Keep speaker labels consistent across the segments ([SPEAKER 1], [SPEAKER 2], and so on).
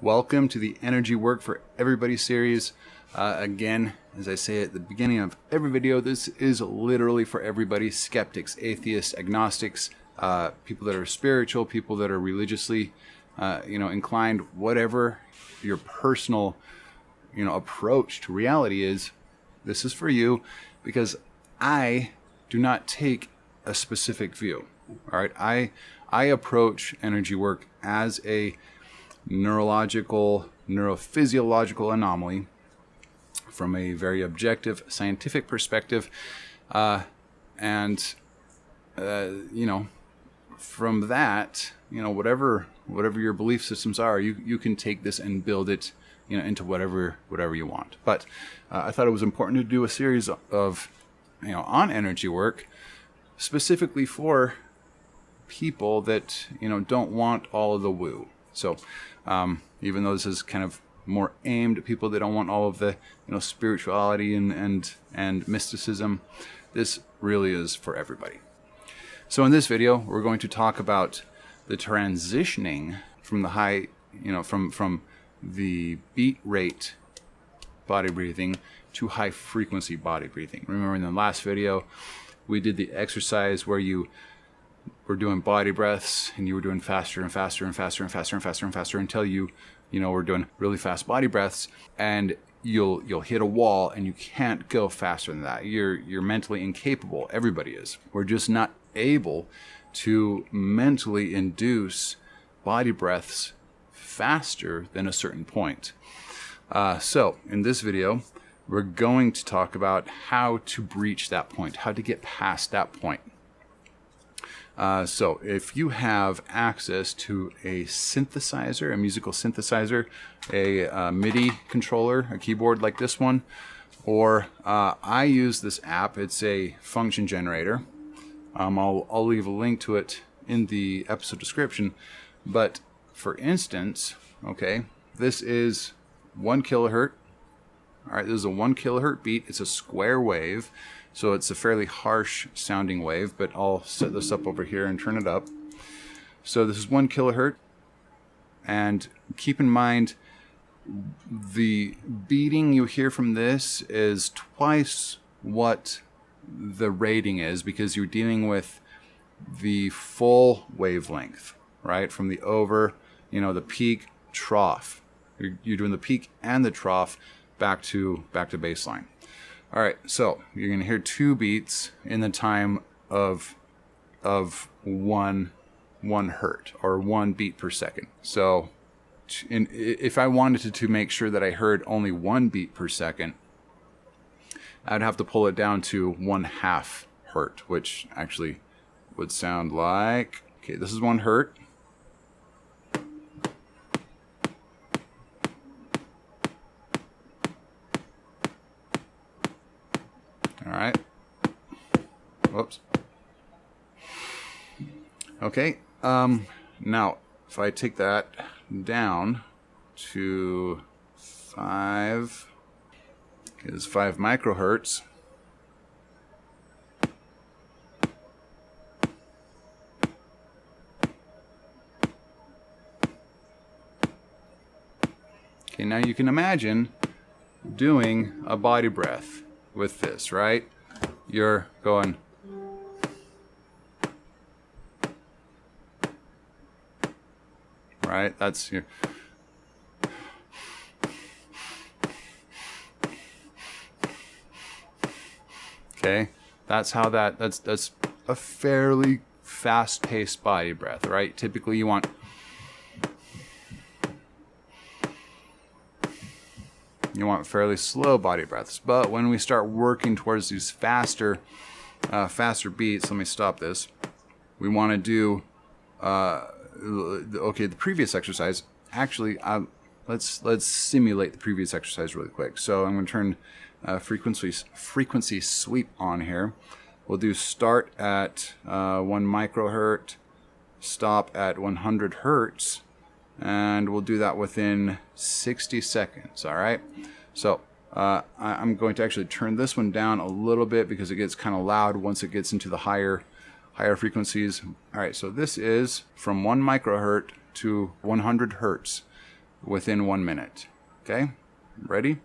[SPEAKER 1] Welcome to the Energy Work for Everybody series. Again, as I say at the beginning of every video, this is literally for everybody: skeptics, atheists, agnostics, people that are spiritual, people that are religiously inclined, whatever your personal approach to reality is. This is for you, because I do not take a specific view. All right, I approach energy work as a neurophysiological anomaly from a very objective scientific perspective, and from that, whatever your belief systems are, you can take this and build it into whatever you want. But I thought it was important to do a series of on energy work specifically for people that don't want all of the woo. So even though this is kind of more aimed at people that don't want all of the spirituality and mysticism, this really is for everybody. So in this video, we're going to talk about the transitioning from the high, from the beat rate body breathing to high frequency body breathing. Remember in the last video, we did the exercise where you were doing body breaths and you were doing faster and faster and faster and faster and faster and faster until you were doing really fast body breaths, and you'll hit a wall and you can't go faster than that. You're mentally incapable. Everybody is. We're just not able to mentally induce body breaths faster than a certain point. So in this video, we're going to talk about how to breach that point, how to get past that point. So if you have access to a synthesizer, a musical synthesizer, a MIDI controller, a keyboard like this one, or I use this app. It's a function generator. I'll leave a link to it in the episode description. But for instance, okay, this is 1 kilohertz. All right, this is a 1 kilohertz beat. It's a square wave, so it's a fairly harsh sounding wave, but I'll set this up over here and turn it up. So this is 1 kilohertz, and keep in mind the beating you hear from this is twice what the rating is, because you're dealing with the full wavelength, right? From the over, the peak, trough. You're doing the peak and the trough back to baseline. All right, so you're going to hear 2 beats in the time of 1 hertz, or 1 beat per second. So if I wanted to make sure that I heard only 1 beat per second, I'd have to pull it down to 1/2 hertz, which actually would sound like, okay, this is 1 hertz. All right. Whoops. Okay. Now, if I take that down to 5, okay, this is 5 microhertz. Okay, now you can imagine doing a body breath with this, right? You're going, right? That's your, okay. That's a fairly fast-paced body breath, right? Typically you want fairly slow body breaths. But when we start working towards these faster beats, let me stop this. We want to do, the previous exercise. Actually, let's simulate the previous exercise really quick. So I'm going to turn frequency sweep on here. We'll do start at 1 microhertz, stop at 100 hertz, and we'll do that within 60 seconds. All right. So I'm going to actually turn this one down a little bit because it gets kind of loud once it gets into the higher frequencies. All right, so this is from 1 microhertz to 100 hertz. within 1 minute. Okay, ready?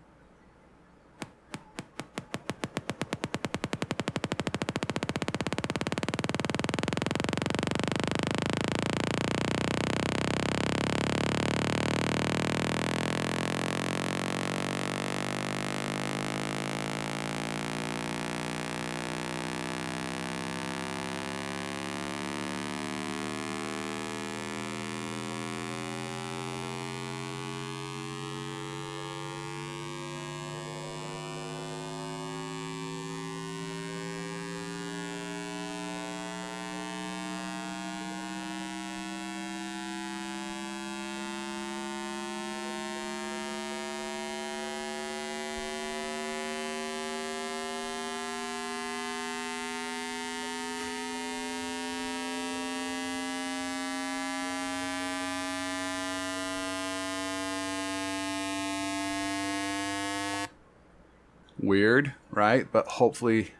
[SPEAKER 1] Weird, right? But hopefully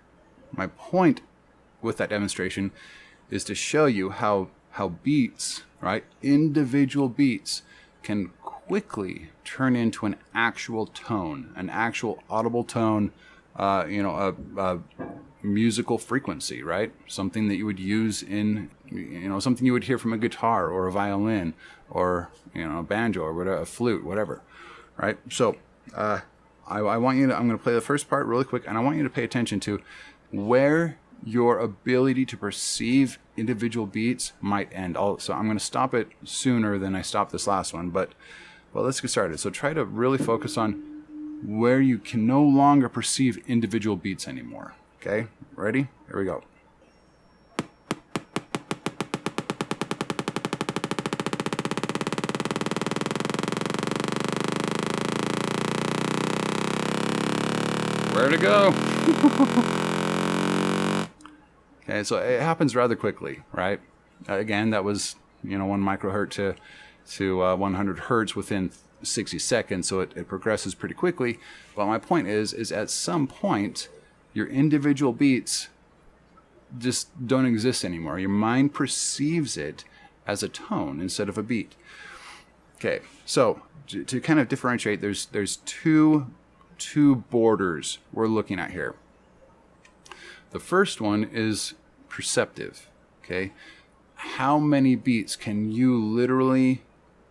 [SPEAKER 1] my point with that demonstration is to show you how beats, right, individual beats can quickly turn into an actual tone, an actual audible tone, a musical frequency, right? Something that you would use in, something you would hear from a guitar or a violin or, a banjo or whatever, a flute, whatever, right? So, I want you to, I'm going to play the first part really quick, and I want you to pay attention to where your ability to perceive individual beats might end. So I'm going to stop it sooner than I stopped this last one, but let's get started. So try to really focus on where you can no longer perceive individual beats anymore. Okay, ready? Here we go. Where to go? Okay, so it happens rather quickly, right? Again, that was 1 microhertz to 100 hertz within 60 seconds, so it progresses pretty quickly. But my point is at some point, your individual beats just don't exist anymore. Your mind perceives it as a tone instead of a beat. Okay, so to kind of differentiate, there's two borders we're looking at here. The first one is perceptive. Okay, how many beats can you literally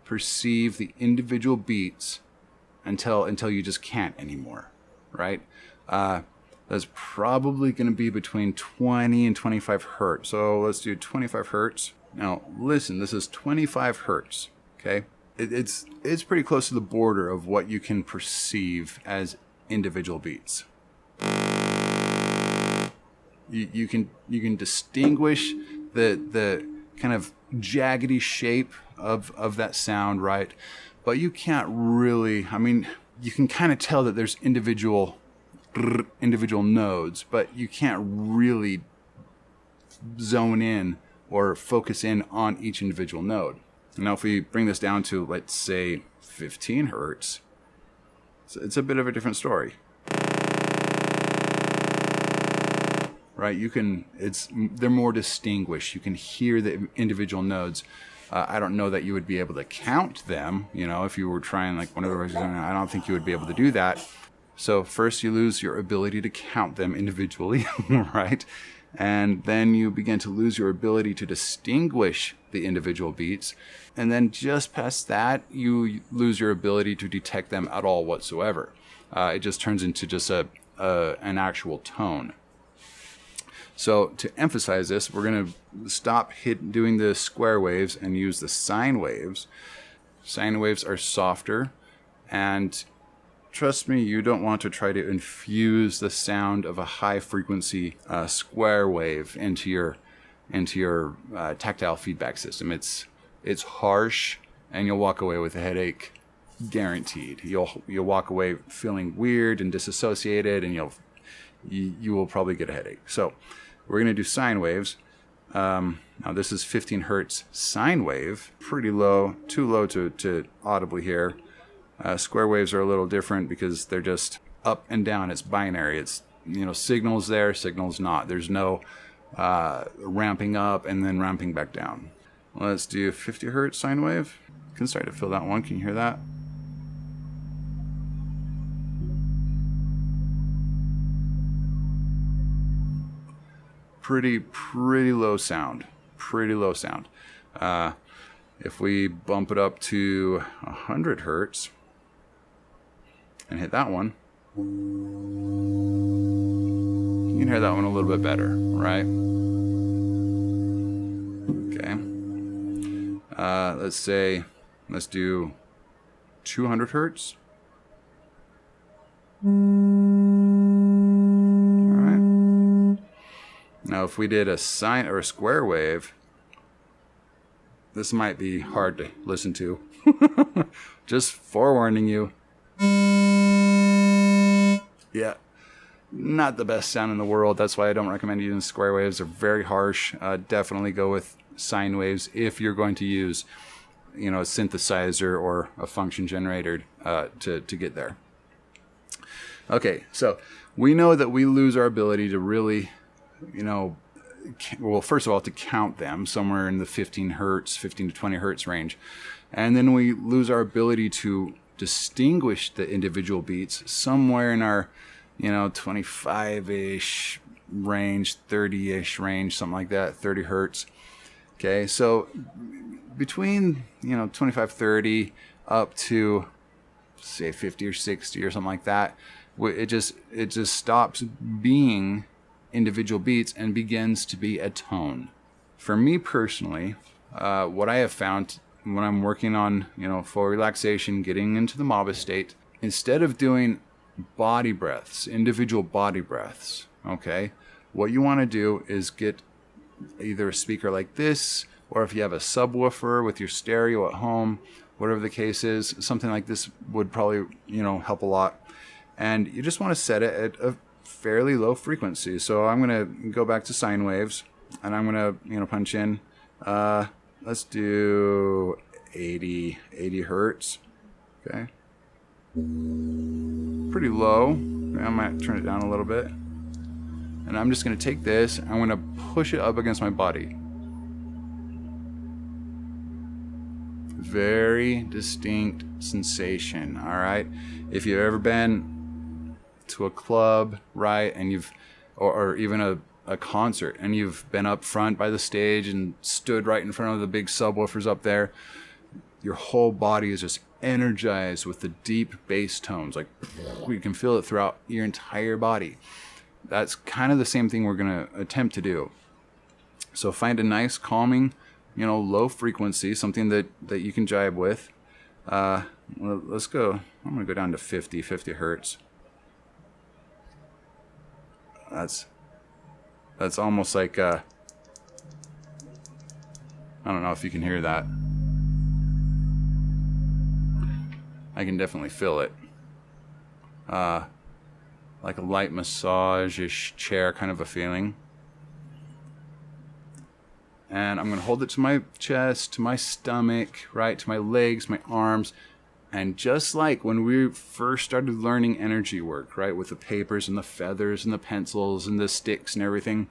[SPEAKER 1] perceive the individual beats until you just can't anymore, right? That's probably going to be between 20 and 25 hertz. So let's do 25 hertz. Now listen, this is 25 hertz. Okay, it's pretty close to the border of what you can perceive as individual beats. You can distinguish the kind of jaggedy shape of that sound, right? But you can't really, you can kind of tell that there's individual nodes, but you can't really zone in or focus in on each individual node. Now, if we bring this down to, let's say, 15 hertz, it's a bit of a different story. Right, they're more distinguished. You can hear the individual nodes. I don't know that you would be able to count them, if you were trying like one of the records. I don't think you would be able to do that. So first you lose your ability to count them individually, right? And then you begin to lose your ability to distinguish the individual beats. And then just past that, you lose your ability to detect them at all whatsoever. It just turns into just an actual tone. So to emphasize this, we're going to stop doing the square waves and use the sine waves. Sine waves are softer, and trust me, you don't want to try to infuse the sound of a high frequency square wave into your tactile feedback system. It's harsh, and you'll walk away with a headache, guaranteed. You'll walk away feeling weird and disassociated, and you will probably get a headache. So we're going to do sine waves. Now this is 15 hertz sine wave, pretty low, too low to audibly hear. Square waves are a little different because they're just up and down. It's binary. It's, signals there, signals not. There's no ramping up and then ramping back down. Let's do 50 hertz sine wave. You can start to feel that one. Can you hear that? pretty low sound. Pretty low sound. If we bump it up to 100 hertz and hit that one, you can hear that one a little bit better, right? Okay. Let's do 200 hertz. All right. Now, if we did a sine or a square wave, this might be hard to listen to. Just forewarning you. Yeah, not the best sound in the world. That's why I don't recommend using square waves. They're very harsh. Definitely go with sine waves if you're going to use, a synthesizer or a function generator to get there. Okay, so we know that we lose our ability to really, well, first of all, to count them somewhere in the 15 to 20 hertz range. And then we lose our ability to distinguish the individual beats somewhere in our, 25-ish range, 30-ish range, something like that, 30 hertz. Okay, so between, 25, 30 up to, say, 50 or 60 or something like that, it just stops being individual beats and begins to be a tone. For me personally, what I have found when I'm working on, full relaxation, getting into the MABA state, instead of doing body breaths, individual body breaths, okay, what you want to do is get either a speaker like this, or if you have a subwoofer with your stereo at home, whatever the case is, something like this would probably, help a lot. And you just want to set it at a fairly low frequency. So I'm going to go back to sine waves, and I'm going to, punch in, let's do 80 hertz. Okay. Pretty low. I might turn it down a little bit. And I'm just going to take this, I'm going to push it up against my body. Very distinct sensation, all right? If you've ever been to a club, right, and or even a concert, and you've been up front by the stage and stood right in front of the big subwoofers up there, your whole body is just energized with the deep bass tones. Like, you can feel it throughout your entire body. That's kind of the same thing we're going to attempt to do. So find a nice, calming, low frequency, something that you can jive with. Let's go. I'm going to go down to 50 hertz. That's almost like, I don't know if you can hear that. I can definitely feel it. Like a light massage-ish chair kind of a feeling. And I'm going to hold it to my chest, to my stomach, right, to my legs, my arms. And just like when we first started learning energy work, right, with the papers and the feathers and the pencils and the sticks and everything,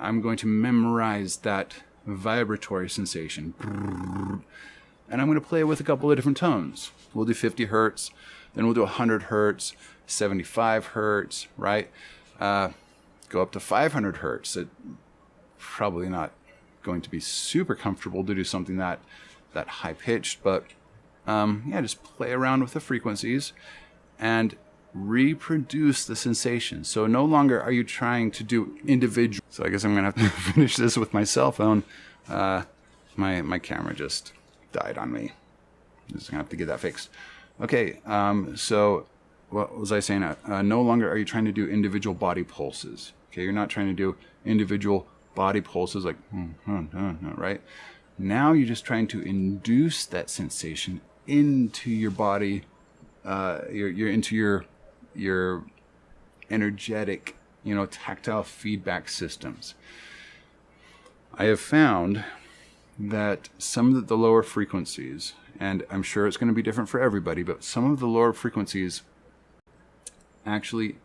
[SPEAKER 1] I'm going to memorize that vibratory sensation. And I'm going to play with a couple of different tones. We'll do 50 hertz, then we'll do 100 hertz, 75 hertz, right? Go up to 500 hertz. It probably not going to be super comfortable to do something that high pitched, but just play around with the frequencies and reproduce the sensation. So no longer are you trying to do individual. So I guess I'm gonna have to finish this with my cell phone. My camera just died on me. I'm just gonna have to get that fixed. Okay, so what was I saying? No longer are you trying to do individual body pulses. Okay, you're not trying to do individual body pulses like, right? Now you're just trying to induce that sensation into your body, you're into your energetic, tactile feedback systems. I have found that some of the lower frequencies, and I'm sure it's going to be different for everybody, but some of the lower frequencies actually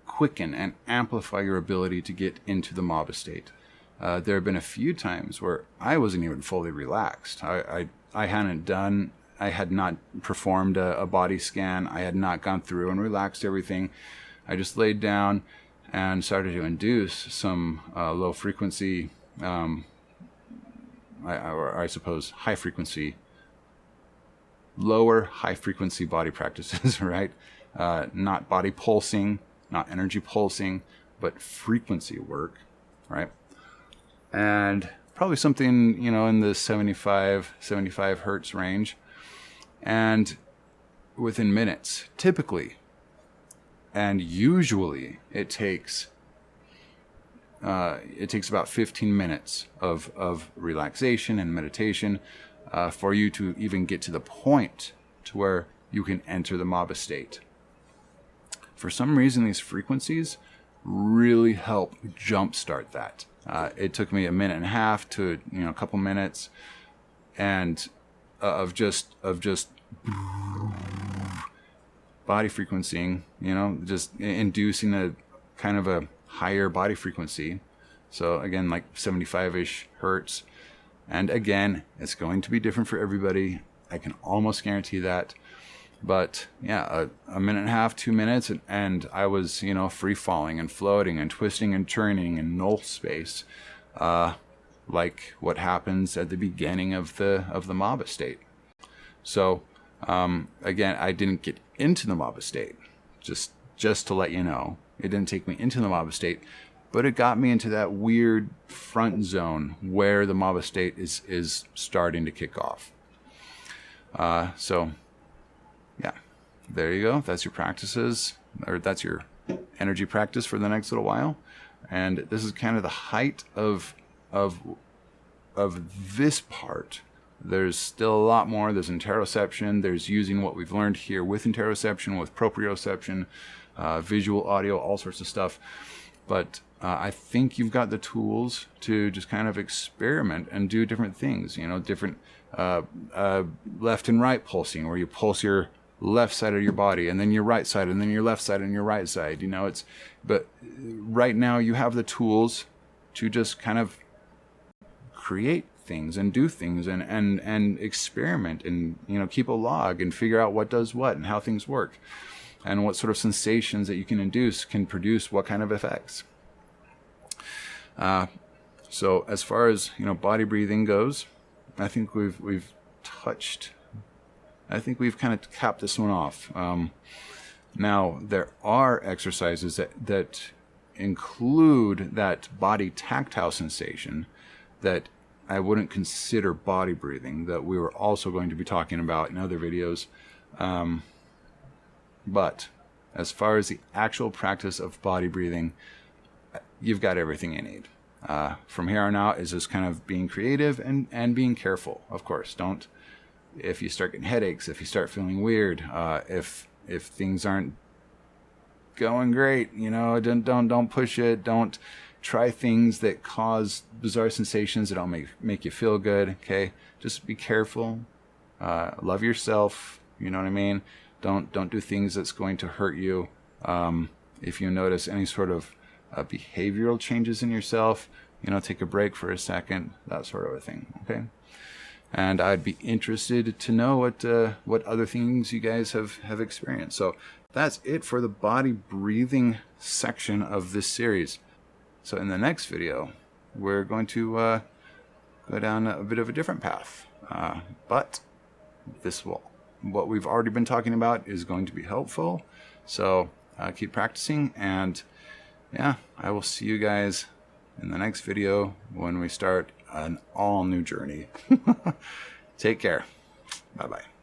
[SPEAKER 1] quicken and amplify your ability to get into the MABA state. There have been a few times where I wasn't even fully relaxed. I had not performed a body scan. I had not gone through and relaxed everything. I just laid down, and started to induce some low frequency, I suppose high frequency, lower high frequency body practices, right? Not body pulsing, not energy pulsing, but frequency work, right? And probably something, in the 75 hertz range. And within minutes, typically, and usually it takes about 15 minutes of relaxation and meditation for you to even get to the point to where you can enter the MABA state. For some reason, these frequencies really help jumpstart that. It took me a minute and a half to a couple minutes, and of just body frequencing, just inducing a kind of a higher body frequency. So again, like 75-ish hertz. And again, it's going to be different for everybody. I can almost guarantee that. But yeah, a minute and a half, 2 minutes, and I was, free falling and floating and twisting and turning in null space, like what happens at the beginning of the MABA state. So again, I didn't get into the MABA state, just to let you know. It didn't take me into the MABA state, but it got me into that weird front zone where the MABA state is starting to kick off. So yeah, there you go. That's your practices, or that's your energy practice for the next little while. And this is kind of the height of this part. There's still a lot more. There's interoception. There's using what we've learned here with interoception, with proprioception, visual, audio, all sorts of stuff. But I think you've got the tools to just kind of experiment and do different things. Different left and right pulsing, where you pulse your left side of your body and then your right side and then your left side and your right side. But right now you have the tools to just kind of create things and do things and experiment and keep a log and figure out what does what and how things work and what sort of sensations that you can induce can produce what kind of effects. So as far as body breathing goes, I think we've touched. I think we've kind of capped this one off. Now there are exercises that include that body tactile sensation that I wouldn't consider body breathing, that we were also going to be talking about in other videos. But as far as the actual practice of body breathing, you've got everything you need. From here on out is just kind of being creative and being careful. Of course, if you start getting headaches, if you start feeling weird, if things aren't going great, don't push it. Don't try things that cause bizarre sensations that don't make you feel good. Okay, just be careful. Love yourself. You know what I mean? Don't do things that's going to hurt you. If you notice any sort of behavioral changes in yourself, take a break for a second, that sort of a thing. Okay. And I'd be interested to know what other things you guys have experienced. So that's it for the body breathing section of this series. So in the next video, we're going to go down a bit of a different path. But what we've already been talking about is going to be helpful. So keep practicing, and yeah, I will see you guys in the next video when we start an all new journey. Take care. Bye-bye.